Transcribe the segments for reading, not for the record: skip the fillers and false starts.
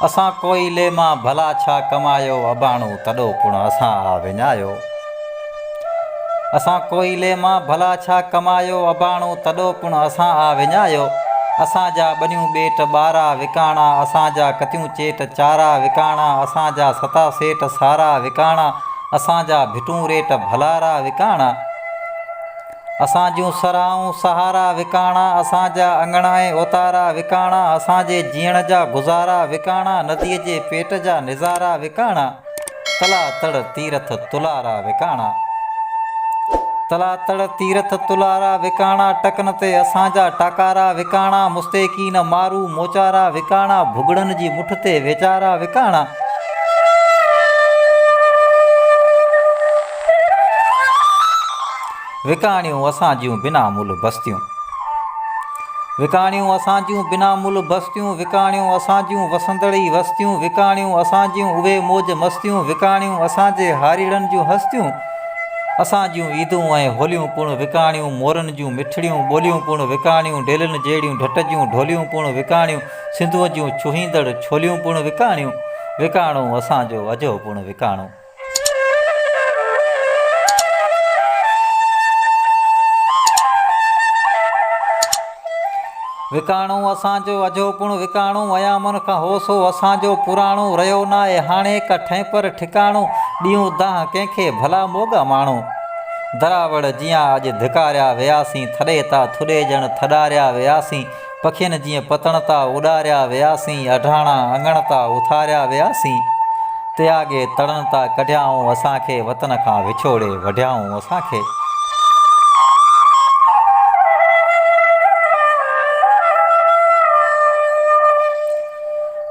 असां कोयले मां भला छा कमायो अबाणो तॾो पुण असां आ विञायो। असां कोयले मां भला छा कमायो अबाणो तॾो पुण असां आ विञायो। असांजा ॿनियूं ॿेट ॿारा विकाणा, असांजा कतियूं चेट चारा विकाणा, असांजा सता सेठ सारा विकाणा, असांजा भिटूं रेट भलारा विकाणा। असां जूं सराऊं सहारा विकाणा, असांजा अंगणा ऐं ओतारा विकाणा, असांजे जीअण जा गुज़ारा विकाणा, नदीअ जे पेट जा निज़ारा विकाणा, तला तड़ तीरथ तुलारा विकाणा। तला तड़ तीरथ तुलारा विकाणा, टकन ते असांजा टाकारा विकाणा, मुस्तेकीन मारू मोचारा विकाणा, भुगड़न जी मुठ ते वेचारा विकाणा। विकाणियूं असां जूं बिना मुल बस्तियूं, विकाणियूं असां जूं बिना मुल बस्तियूं, विकाणियूं असां जूं वसंदड़ी वस्तियूं, विकाणियूं असां जूं उहे मौज मस्तियूं, विकाणियूं असांजे हारीड़नि जूं हस्तियूं। असां जूं ईदूं ऐं होलियूं पुण विकाणियूं, मोरनि जूं मिठड़ियूं ॿोलियूं पुण विकाणियूं, डेलनि जहिड़ियूं ढट जूं ढोलियूं पुण विकाणियूं, सिंधूअ जूं छुहींदड़ छोलियूं पुण विकाणियूं। विकाणो असांजो अजो पुण विकाणो। विकाणो असांजो अजो पुण विकाणो, अयामन खां होसो असांजो पुराणो, रहियो नाहे हाणे का ठहिं ठिकाणो, ॾींहों दाह कंहिंखे भला मोगा माणो। दरावड़ जियां अॼु धिकारिया वियासीं, थॾे ता थुॾे ॼण थॾारिया वियासीं, पखियुनि जीअं पतण ता उॾारिया वियासीं, अढाणा अङण ता उथारिया वियासीं, त्यागे तड़न ता कढियाऊं असांखे, वतन खां विछोड़े वढियाऊं असांखे।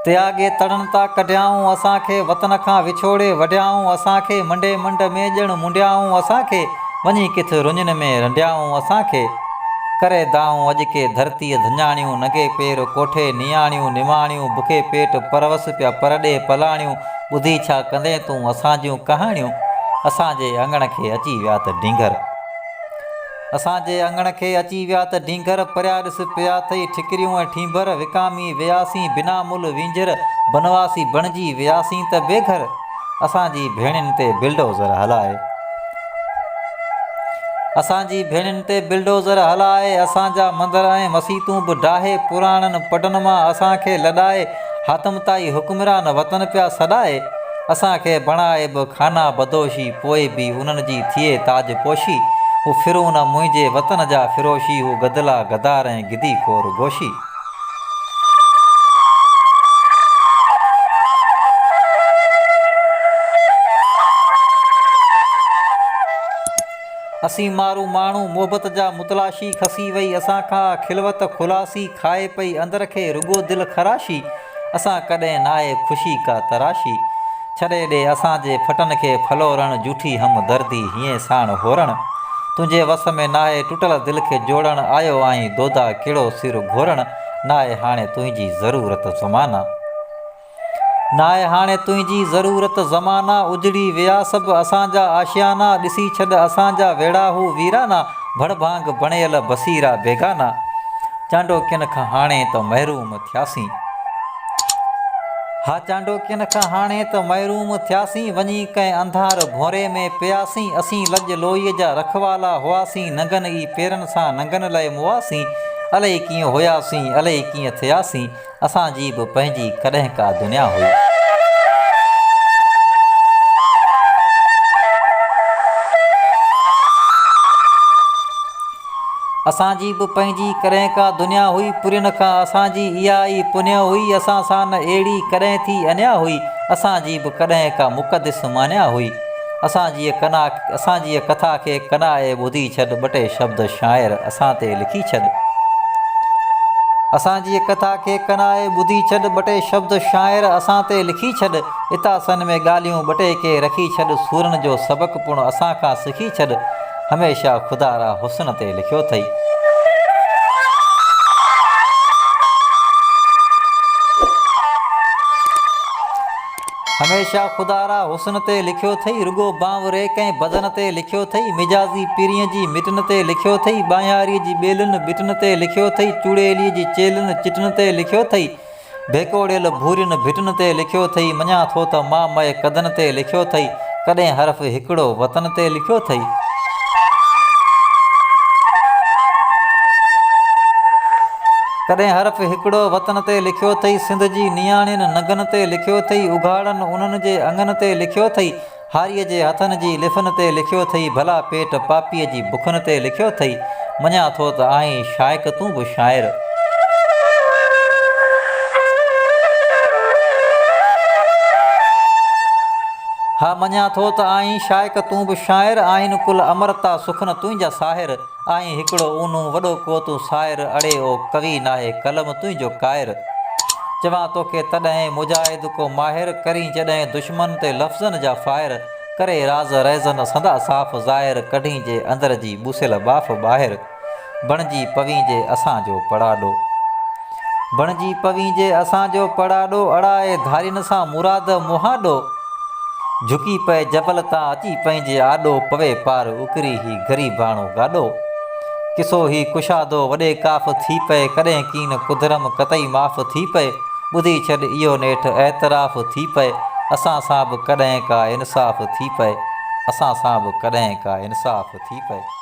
त्यागे तड़न ता कढियाऊं असांखे, वतन खां विछोड़े वढियाऊं असांखे, मंडे मंड में ॼण मुंडियाऊं असांखे, वञी किथ रुञनि में रंडियाऊं असांखे। करे दाऊं अॼु के धरतीअ धञाणियूं, नंगे पेर कोठे नियाणियूं निमाणियूं, बुखे पेट परवस पिया परॾे पलाणियूं, ॿुधी छा कंदे तूं असां जूं कहाणियूं। असांजे अङण खे अची विया त ढींगर, असांजे अङण खे अची विया त ढींगर, परिया ॾिस पिया अथई ठिकरियूं ऐं ठींभर, विकामी वियासीं बिना मुल वींझर, बनवासी बणिजी वियासीं त बेघर। असांजी भेणियुनि ते बिल्डोज़र हलाए, असांजी भेणियुनि ते बिल्डोज़र हलाए, असांजा मंदर ऐं मसीतूं बि डाहे, पुराणनि पटनि मां असांखे लॾाए, हातम ताई हुक्मरान वतन पिया सॾाए। असांखे बणाए बि खाना बदोशी, पोइ बि उन्हनि जी थिए ताज पोशी, हू फिरूं न मुंहिंजे वतन जा फिरोशी, हू गदला गदार ऐं गिदी खोर गोशी। असीं मारू माण्हू मोहबत जा मुतलाशी, खसी वई असां खां खिलवत खुलासी, खाए पई अंदर खे रुगो दिलि खराशी, असां कॾहिं नाहे ख़ुशी का तराशी। छॾे ॾे असांजे फटनि खे फलोरण, जूठी हमदर्दी हीअं साण होरण, तुंहिंजे वस में नाहे टुटल दिलि खे जोड़ण, आयो आहीं दोदा कहिड़ो सिर घोरण, नाहे हाणे तुंहिंजी ज़रूरत ज़माना, नाहे हाणे तुंहिंजी ज़रूरत ज़माना, उजड़ी विया सभु असांजा आशियाना, ॾिसी छॾ असांजा वेड़ा हू वीराना, भड़ भांग बणियल बसीरा बेगाना, चांडोकियन खां हाणे त महरूम थियासीं, हा चांडोकियन खां हाणे त महरूम थियासीं, वञी कंहिं अंधार भोरे में पियासीं, असीं लॼ लोईअ जा रखवाला हुआसीं, नंगनि ई पेरनि सां नंगनि लाइ मुआसीं, अलाही कीअं हुयासीं अलाही कीअं थियासीं, असांजी बि पंहिंजी कॾहिं का दुनिया हुई। असांजी बि पंहिंजी कॾहिं का दुनिया हुई, पुरियुनि खां असांजी इहा ई पुञ हुई, असां सां न अहिड़ी कॾहिं थी अञा हुई, असांजी बि कॾहिं का मुक़दस मान्या हुई। असांजी कथा खे कनाए ॿुधी छॾ, ॿ टे शब्द शाइर असां ते लिखी छॾ, असांजी कथा खे कनाए ॿुधी छॾ, ॿ टे शब्द शाइर असां ते लिखी छॾ, इतासन में ॻाल्हियूं ॿ टे के रखी छॾ, सूरनि जो सबक़ु पुण असां खां सिखी छॾ, हमेशह ख़ुदा रा हुस्न ते लिखियो अथई। हमेशह ख़ुदा रा हुस्न ते लिखियो अथई, रुगो बांवरे कंहिं बदन ते लिखियो अथई, मिजाज़ी पीरीअ जी मिटन ते लिखियो अथई, ॿाहियारीअ जी ॿेलनि ॿिटन ते लिखियो अथई, चूड़ेलीअ जी चेलनि चिटन ते लिखियो अथई, भेकोड़ियल भूरियुनि भिटुनि ते लिखियो अथई, मञा थो त मां मए कदनि ते लिखियो अथई, कॾहिं हर्फ़ हिकिड़ो वतन ते लिखियो अथई। कॾहिं हर्फ़ हिकिड़ो वतन ते लिखियो अथई, सिंध जी नियाणियुनि नगन ते लिखियो अथई, उघाड़नि उन्हनि जे अंगनि ते लिखियो अथई, हारीअ जे हथनि जी लिफनि ते लिखियो अथई, भला पेट पापीअ जी बुखनि ते लिखियो अथई, मञा थो त आहीं शाइक़ तूं बि शाइर। हा मञा थो त आहीं शाइक़ तूं बि शाइर, आहिनि कुल अमरता सुखन तुंहिंजा साहिर, आहीं हिकिड़ो ऊनू वॾो को तूं साहिर, अड़े ओ कवि नाहे कलम तुंहिंजो कायर। चवां तोखे तॾहिं मुजाहिद को माहिर, करी जॾहिं दुश्मन ते लफ़्ज़नि जा फ़ाइर, करे राज़ रैज़न सदा साफ़ ज़ाहिर, कढी जे अंदर जी ॿुसियल बाफ़ ॿाहिरि, बणिजी पवी जे असांजो पड़ाॾो। बणिजी पवी जे असांजो पड़ाॾो, अड़ाए धारियुनि सां मुराद मुहाॾो, झुकी पए जबल तां अची पंहिंजे आॾो, पवे पार उकरी ही ग़रीबाणो गाॾो। किसो ही कुशादो वॾे काफ़ थी पए, कॾहिं कीन कुधरम कतई माफ़ थी पए, ॿुधी छॾ इहो नेठि एतराफ़ थी पए, असां सां बि कॾहिं का इंसाफ़ थी पए, असां सां बि कॾहिं का इंसाफ़ थी पए।